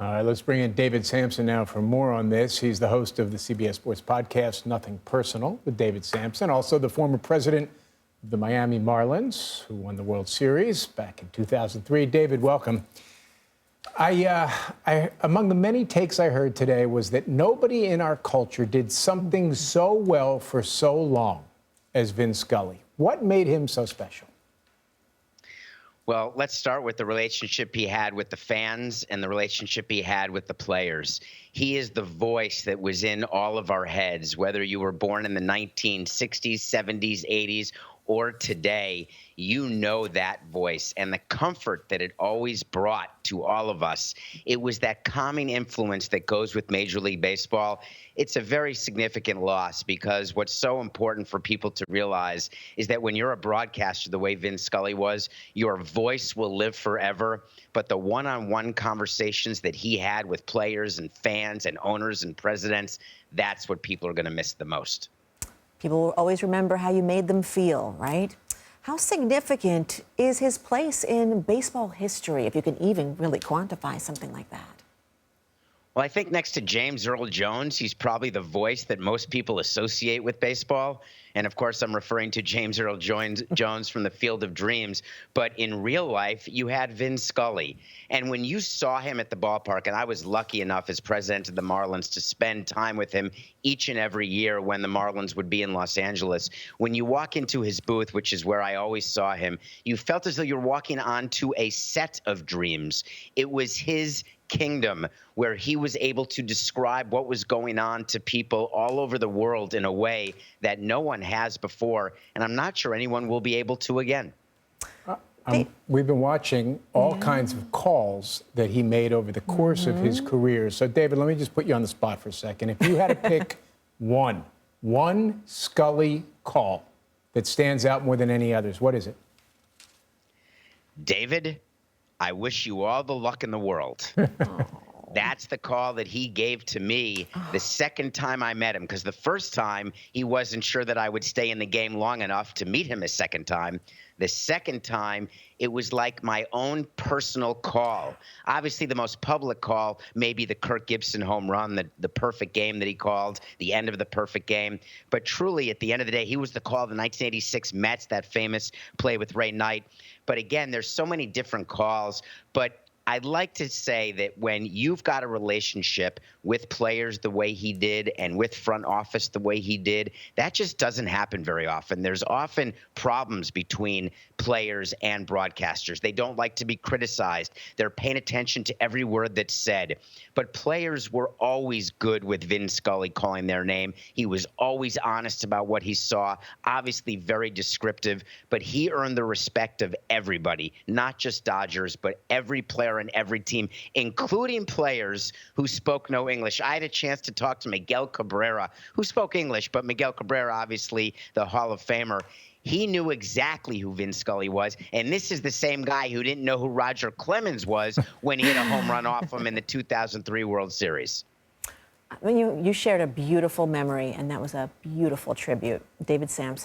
All right, let's bring in David Samson now for more on this. He's the host of the CBS Sports podcast, Nothing Personal, with David Samson, also the former president of the Miami Marlins, who won the World Series back in 2003. David, welcome. Among the many takes I heard today was that nobody in our culture did something so well for so long as Vin Scully. What made him so special? Well, let's start with the relationship he had with the fans and the relationship he had with the players. He is the voice that was in all of our heads, whether you were born in the 1960s, 70s, 80s, or today. You know that voice and the comfort that it always brought to all of us. It was that calming influence that goes with Major League Baseball. It's a very significant loss because what's so important for people to realize is that when you're a broadcaster the way Vin Scully was, your voice will live forever. But the one-on-one conversations that he had with players and fans and owners and presidents, that's what people are going to miss the most. People will always remember how you made them feel, right? How significant is his place in baseball history, if you can even really quantify something like that? Well, I think next to James Earl Jones, he's probably the voice that most people associate with baseball. And of course, I'm referring to James Earl Jones from the Field of Dreams. But in real life, you had Vin Scully. And when you saw him at the ballpark, and I was lucky enough as president of the Marlins to spend time with him each and every year when the Marlins would be in Los Angeles, when you walk into his booth, which is where I always saw him, you felt as though you're walking onto a set of dreams. It was his kingdom where he was able to describe what was going on to people all over the world in a way that no one has before, and I'm not sure anyone will be able to again. We've been watching all kinds of calls that he made over the course of his career. So, David, let me just put you on the spot for a second. If you had to pick one Scully call that stands out more than any others, what is it? David, I wish you all the luck in the world. That's the call that he gave to me the second time I met him, because the first time he wasn't sure that I would stay in the game long enough to meet him a second time. The second time, it was like my own personal call. Obviously, the most public call may be the Kirk Gibson home run, the perfect game that he called, the end of the perfect game. But truly, at the end of the day, he was the call of the 1986 Mets, that famous play with Ray Knight. But again, there's so many different calls. But I'd like to say that when you've got a relationship with players the way he did and with front office the way he did, that just doesn't happen very often. There's often problems between players and broadcasters. They don't like to be criticized. They're paying attention to every word that's said. But players were always good with Vin Scully calling their name. He was always honest about what he saw, obviously very descriptive, but he earned the respect of everybody, not just Dodgers, but every player and every team, including players who spoke no English. I had a chance to talk to Miguel Cabrera, who spoke English, but Miguel Cabrera, obviously the Hall of Famer. He knew exactly who Vin Scully was, and this is the same guy who didn't know who Roger Clemens was when he hit a home run off him in the 2003 World Series. I mean, you shared a beautiful memory, and that was a beautiful tribute. David Samson.